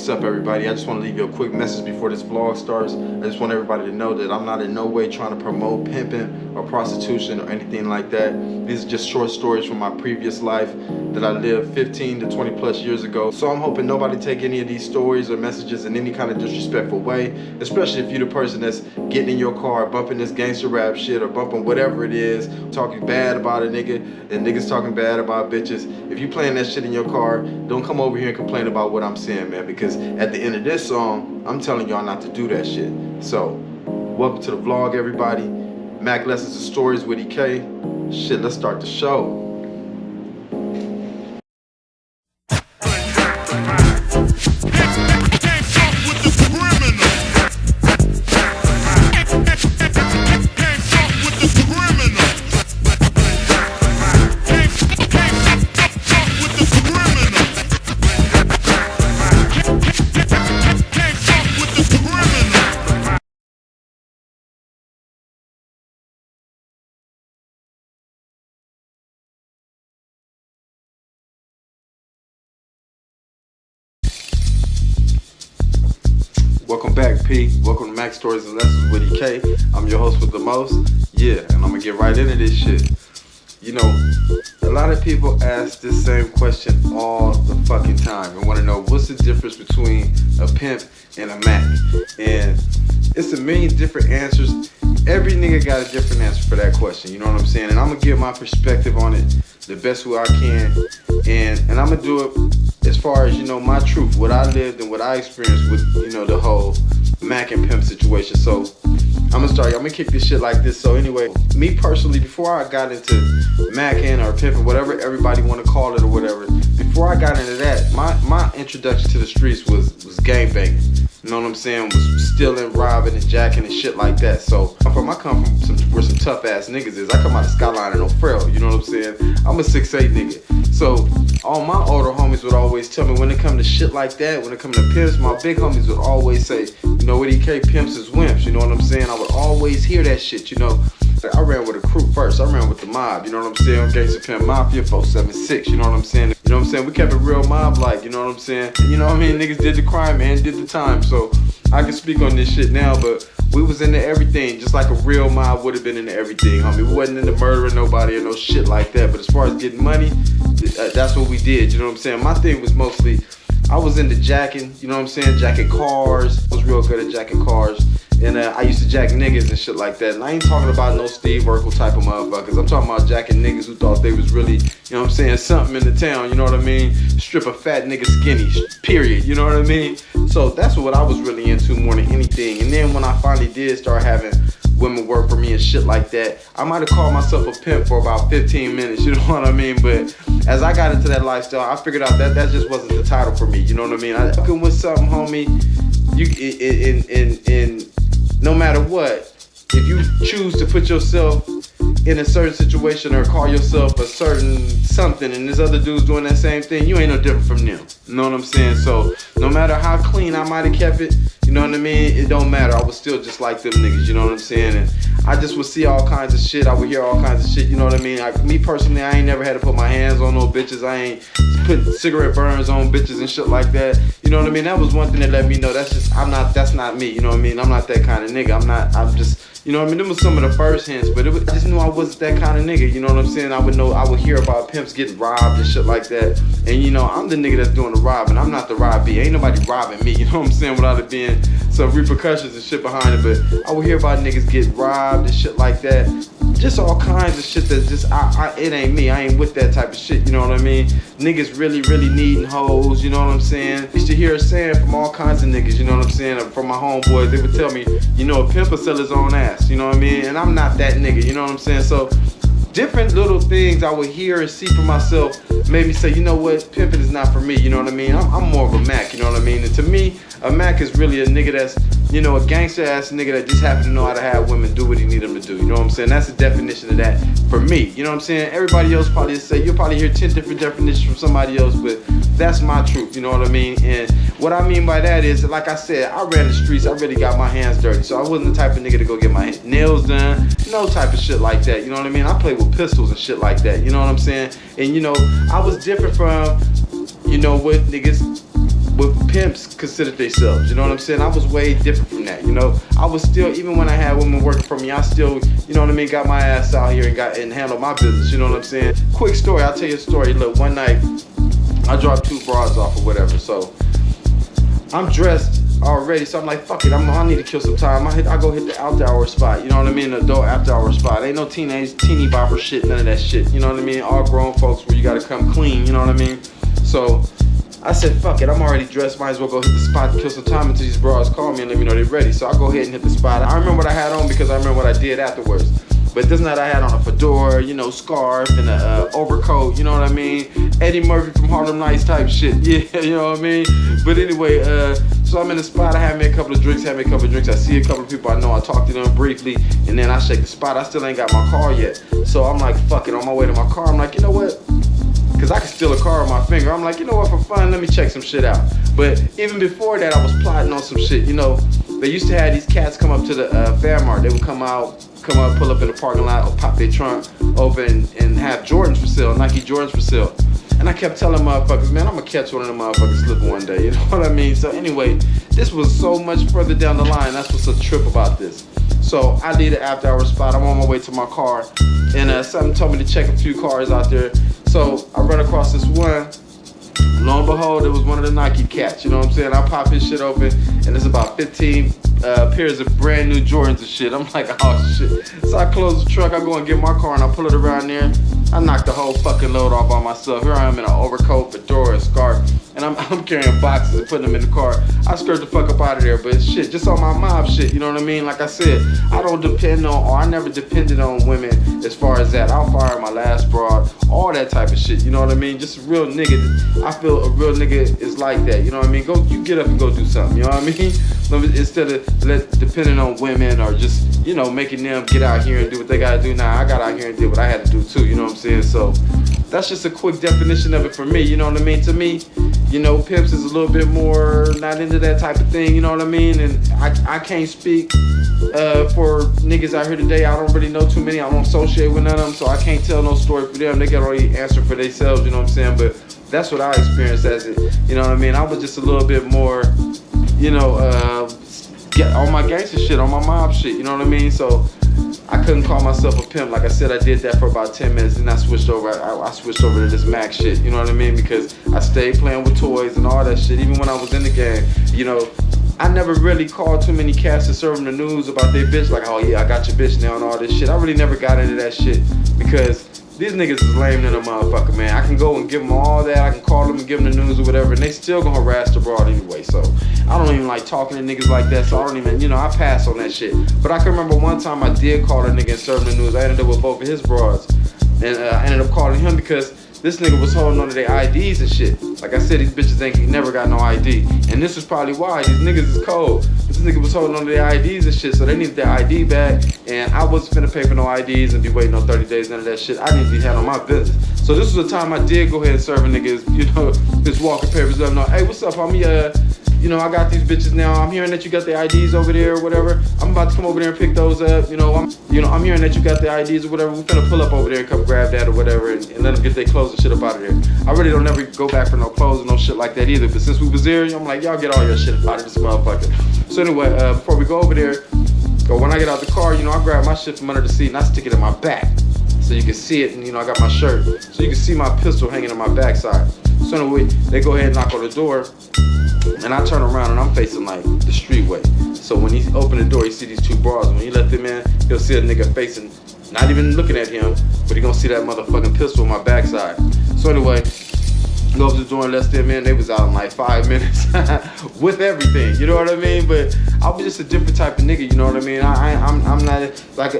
What's up, everybody? I just want to leave you a quick message before this vlog starts. I just want everybody to know that I'm not in no way trying to promote pimping or prostitution or anything like that. These are just short stories from my previous life that I lived 15 to 20 plus years ago. So I'm hoping nobody take any of these stories or messages in any kind of disrespectful way, especially if you're the person that's getting in your car, bumping this gangster rap shit or bumping whatever it is, talking bad about a nigga and niggas talking bad about bitches. If you playing that shit in your car, don't come over here and complain about what I'm saying, man, because at the end of this song, I'm telling y'all not to do that shit. So, welcome to the vlog, everybody. Mack Lessons and Stories with EK. Shit, let's start the show. Welcome back, P. Welcome to Mack Stories and Lessons with EK. I'm your host with the most. Yeah, and I'm gonna get right into this shit. You know, a lot of people ask this same question all the fucking time and want to know what's the difference between a pimp and a Mack. And it's a million different answers. Every nigga got a different answer for that question, you know what I'm saying? And I'm gonna give my perspective on it the best way I can. And I'm gonna do it as far as, you know, my truth, what I lived and what I experienced with, you know, the whole Mack and pimp situation. So I'm gonna kick this shit like this. So anyway, me personally, before I got into Macking or pimping, whatever everybody want to call it or whatever, before I got into that, my introduction to the streets was gangbanging. You know what I'm saying? Was stealing, robbing, and jacking and shit like that. So I come from where some tough ass niggas is. I come out of Skyline and O'Farrell, you know what I'm saying? I'm a 6'8" nigga. So all my older homies would always tell me when it come to shit like that, when it come to pimps, my big homies would always say, you know what, EK, pimps is wimps, you know what I'm saying? I would always hear that shit, you know. I ran with a crew first. I ran with the mob, you know what I'm saying? Gangsta Pimp Mafia 476, you know what I'm saying? You know what I'm saying? We kept it real mob-like, you know what I'm saying? You know what I mean? Niggas did the crime and did the time, so I can speak on this shit now, but we was into everything, just like a real mob would have been into everything, homie. We wasn't into murdering nobody or no shit like that, but as far as getting money, that's what we did, you know what I'm saying? My thing was mostly, I was into jacking, you know what I'm saying? Jacking cars. I was real good at jacking cars. And I used to jack niggas and shit like that. And I ain't talking about no Steve Urkel type of motherfuckers. I'm talking about jacking niggas who thought they was really, you know what I'm saying, something in the town, you know what I mean? Strip a fat nigga skinny, period, you know what I mean? So that's what I was really into more than anything. And then when I finally did start having women work for me and shit like that, I might have called myself a pimp for about 15 minutes, you know what I mean? But as I got into that lifestyle, I figured out that just wasn't the title for me, you know what I mean? I fucking with something, homie, no matter what, if you choose to put yourself in a certain situation or call yourself a certain something and there's other dudes doing that same thing, you ain't no different from them. You know what I'm saying? So no matter how clean I might have kept it, you know what I mean? It don't matter. I was still just like them niggas, you know what I'm saying? And I just would see all kinds of shit. I would hear all kinds of shit, you know what I mean? Me personally, I ain't never had to put my hands on no bitches. I ain't put cigarette burns on bitches and shit like that. You know what I mean? That was one thing that let me know that's not me, you know what I mean? I'm not that kind of nigga. I'm just, you know what I mean? Them was some of the first hints, but I just knew I wasn't that kind of nigga, you know what I'm saying? I would hear about pimps getting robbed and shit like that. And you know, I'm the nigga that's doing the robbing. I'm not the robbie. Ain't nobody robbing me, you know what I'm saying? Without it being some repercussions and shit behind it. But I would hear about niggas getting robbed and shit like that. Just all kinds of shit that just, it ain't me. I ain't with that type of shit, you know what I mean? Niggas really needing hoes, you know what I'm saying? I used to hear a saying from all kinds of niggas, you know what I'm saying? From my homeboys, they would tell me, you know, a pimp will sell his own ass, you know what I mean? And I'm not that nigga, you know what I'm saying? So different little things I would hear and see for myself made me say, you know what, pimping is not for me, you know what I mean? I'm more of a Mack, you know what I mean? And to me, a Mack is really a nigga that's, you know, a gangster ass nigga that just happen to know how to have women do what he need them to do, you know what I'm saying? That's the definition of that for me, you know what I'm saying? Everybody else probably say, you'll probably hear 10 different definitions from somebody else, but that's my truth, you know what I mean? And what I mean by that is, like I said, I ran the streets, I really got my hands dirty, so I wasn't the type of nigga to go get my nails done, no type of shit like that, you know what I mean? I played with pistols and shit like that, you know what I'm saying? And you know, I was different from, you know, what niggas what pimps considered themselves. You know what I'm saying? I was way different from that. You know, I was still, even when I had women working for me, I still, you know what I mean, got my ass out here and handled my business. You know what I'm saying? Quick story. I'll tell you a story. Look, one night I dropped 2 broads off or whatever. So I'm dressed already, so I'm like, fuck it, I need to kill some time. I go hit the after hour spot, you know what I mean? The adult after hour spot. Ain't no teeny bopper shit, none of that shit, you know what I mean? All grown folks where you gotta come clean, you know what I mean? So I said, fuck it, I'm already dressed, might as well go hit the spot and kill some time until these bras call me and let me know they're ready. So I go ahead and hit the spot. I remember what I had on because I remember what I did afterwards. But this night I had on a fedora, you know, scarf and a overcoat, you know what I mean? Eddie Murphy from Harlem Nights type shit, yeah, you know what I mean? But anyway, so I'm in the spot, I had me a couple of drinks, I see a couple of people I know, I talk to them briefly, and then I shake the spot. I still ain't got my car yet. So I'm like, fuck it, on my way to my car, I'm like, you know what? Because I can steal a car with my finger. I'm like, you know what, for fun, let me check some shit out. But even before that, I was plotting on some shit, you know. They used to have these cats come up to the Fairmart. They would come up, pull up in the parking lot, or pop their trunk open and have Jordans for sale, Nike Jordans for sale. And I kept telling motherfuckers, man, I'm gonna catch one of them motherfuckers slipping one day, you know what I mean? So anyway, this was so much further down the line. That's what's a trip about this. So I leave the after hour spot. I'm on my way to my car, and something told me to check a few cars out there. So I run across this one. Lo and behold, it was one of the Nike cats, you know what I'm saying? I pop his shit open, and it's about 15 pairs of brand new Jordans and shit. I'm like, oh shit. So I close the truck, I go and get my car, and I pull it around there. I knock the whole fucking load off by myself. Here I am in an overcoat, fedora, and scarf, and I'm carrying boxes and putting them in the car. I skirt the fuck up out of there, but shit, just on my mob shit, you know what I mean? Like I said, I don't depend on, or I never depended on women as far as that. I'll fire my last broad, all that type of shit, you know what I mean? Just a real nigga. I feel a real nigga is like that, you know what I mean? You get up and go do something, you know what I mean? Instead of depending on women or just, you know, making them get out here and do what they gotta do. Nah, I got out here and did what I had to do too, you know what I'm saying? So that's just a quick definition of it for me, you know what I mean? To me, you know, pimps is a little bit more not into that type of thing, you know what I mean? And I can't speak for niggas out here today. I don't really know too many. I don't associate with none of them, so I can't tell no story for them. They got already answer for themselves, you know what I'm saying? But that's what I experienced as it, you know what I mean? I was just a little bit more, you know, get on my gangster shit, on my mob shit, you know what I mean? So I couldn't call myself a pimp. Like I said, I did that for about 10 minutes, and I switched over. I switched over to this Mack shit, you know what I mean? Because I stayed playing with toys and all that shit, even when I was in the game. You know, I never really called too many cats to serve them the news about their bitch, like, oh yeah, I got your bitch now and all this shit. I really never got into that shit because these niggas is lame than a motherfucker, man. I can go and give them all that. I can call them and give them the news or whatever, and they still gonna harass the broad anyway. So I don't even like talking to niggas like that. So I don't even, you know, I pass on that shit. But I can remember one time I did call a nigga and serve him the news. I ended up with both of his broads, and I ended up calling him because this nigga was holding on to their IDs and shit. Like I said, these bitches think he never got no ID. And this is probably why. These niggas is cold. This nigga was holding on to their IDs and shit, so they needed their ID back. And I wasn't finna pay for no IDs and be waiting on 30 days, none of that shit. I need to be handling my business. So this was the time I did go ahead and serve a niggas, you know, this walking papers up. No, hey, what's up, homie? You know, I got these bitches now. I'm hearing that you got the IDs over there or whatever. I'm about to come over there and pick those up. You know, I'm hearing that you got the IDs or whatever. We're finna pull up over there and come grab that or whatever and let them get their clothes and shit up out of there. I really don't never go back for no clothes and no shit like that either. But since we was there, I'm like, y'all get all your shit up out of this motherfucker. So anyway, before we go over there, when I get out the car, you know, I grab my shit from under the seat and I stick it in my back so you can see it. And you know, I got my shirt, so you can see my pistol hanging on my backside. So anyway, they go ahead and knock on the door. And I turn around and I'm facing like the streetway. So when he open the door, he see these 2 bras. When he let them in, he'll see a nigga facing, not even looking at him, but he gonna see that motherfucking pistol on my backside. So anyway, go up to the door and let them in. They was out in like 5 minutes with everything, you know what I mean? But I was just a different type of nigga, you know what I mean? I'm not like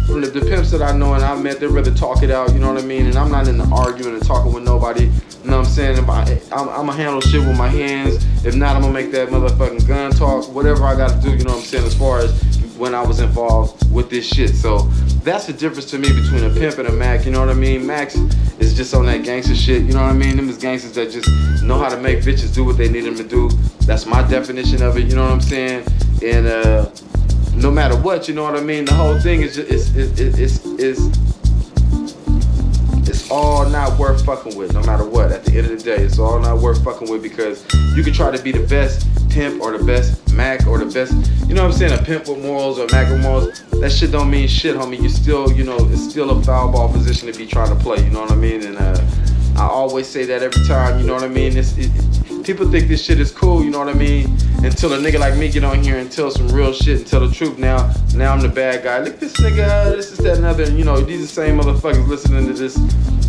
from the pimps that I know and I've met, they'd rather talk it out, you know what I mean? And I'm not into arguing and talking with nobody. You know what I'm saying? I'm gonna handle shit with my hands. If not, I'm gonna make that motherfucking gun talk. Whatever I gotta do, you know what I'm saying, as far as when I was involved with this shit. So that's the difference to me between a pimp and a Mack, you know what I mean? Max is just on that gangster shit, you know what I mean? Them is gangsters that just know how to make bitches do what they need them to do. That's my definition of it, you know what I'm saying? And no matter what, you know what I mean? The whole thing is just, it's all not worth fucking with, no matter what. At the end of the day, it's all not worth fucking with, because you can try to be the best pimp or the best Mack or the best, you know what I'm saying, a pimp with morals or Mack with morals. That shit don't mean shit, homie. You still, you know, it's still a foul ball position to be trying to play, you know what I mean? And I always say that every time, you know what I mean? People think this shit is cool, you know what I mean? Until a nigga like me get on here and tell some real shit and tell the truth. Now I'm the bad guy. Look, this nigga, this is that and other. And, you know, these are the same motherfuckers listening to this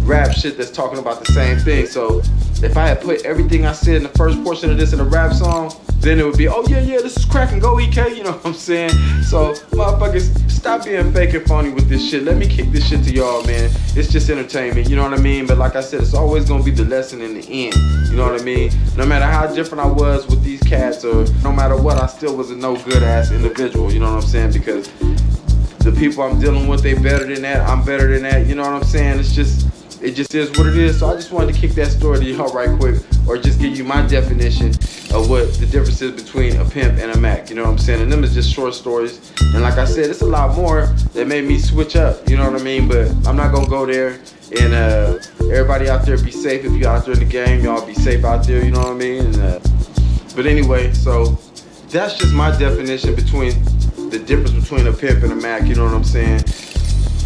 rap shit that's talking about the same thing. So if I had put everything I said in the first portion of this in a rap song, then it would be, oh yeah, this is cracking, go EK, you know what I'm saying? So motherfuckers, stop being fake and phony with this shit. Let me kick this shit to y'all, man. It's just entertainment, you know what I mean? But like I said, it's always gonna be the lesson in the end, you know what I mean? No matter how different I was with these cats, or no matter what, I still was a no good ass individual, you know what I'm saying? Because the people I'm dealing with, they better than that, I'm better than that, you know what I'm saying? It just is what it is. So I just wanted to kick that story to y'all right quick, or just give you my definition of what the difference is between a pimp and a Mack, you know what I'm saying? And them is just short stories. And like I said, it's a lot more that made me switch up, you know what I mean? But I'm not gonna go there. And everybody out there, be safe. If you're out there in the game, y'all be safe out there, you know what I mean? And, but anyway, so that's just my definition between the difference between a pimp and a Mack, you know what I'm saying?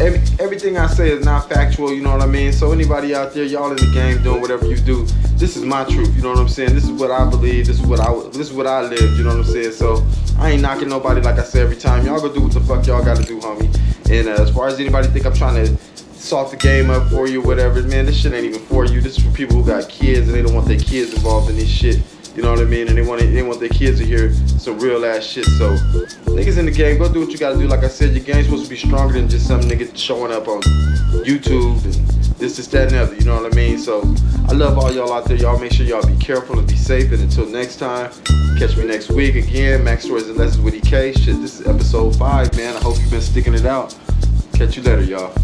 Everything I say is not factual, you know what I mean? So anybody out there, y'all in the game doing whatever you do, this is my truth, you know what I'm saying? This is what I believe, this is what I live, you know what I'm saying? So I ain't knocking nobody, like I say every time. Y'all go do what the fuck y'all gotta do, homie. And as far as anybody think I'm trying to salt the game up for you, whatever, man, this shit ain't even for you. This is for people who got kids and they don't want their kids involved in this shit. You know what I mean? And they want their kids to hear some real ass shit. So niggas in the game, go do what you gotta do. Like I said, your game's supposed to be stronger than just some nigga showing up on YouTube and this, that, and the other. You know what I mean? So I love all y'all out there. Y'all make sure y'all be careful and be safe. And until next time, catch me next week again. Mack Stories and Lessons with EK. Shit, this is episode 5, man. I hope you've been sticking it out. Catch you later, y'all.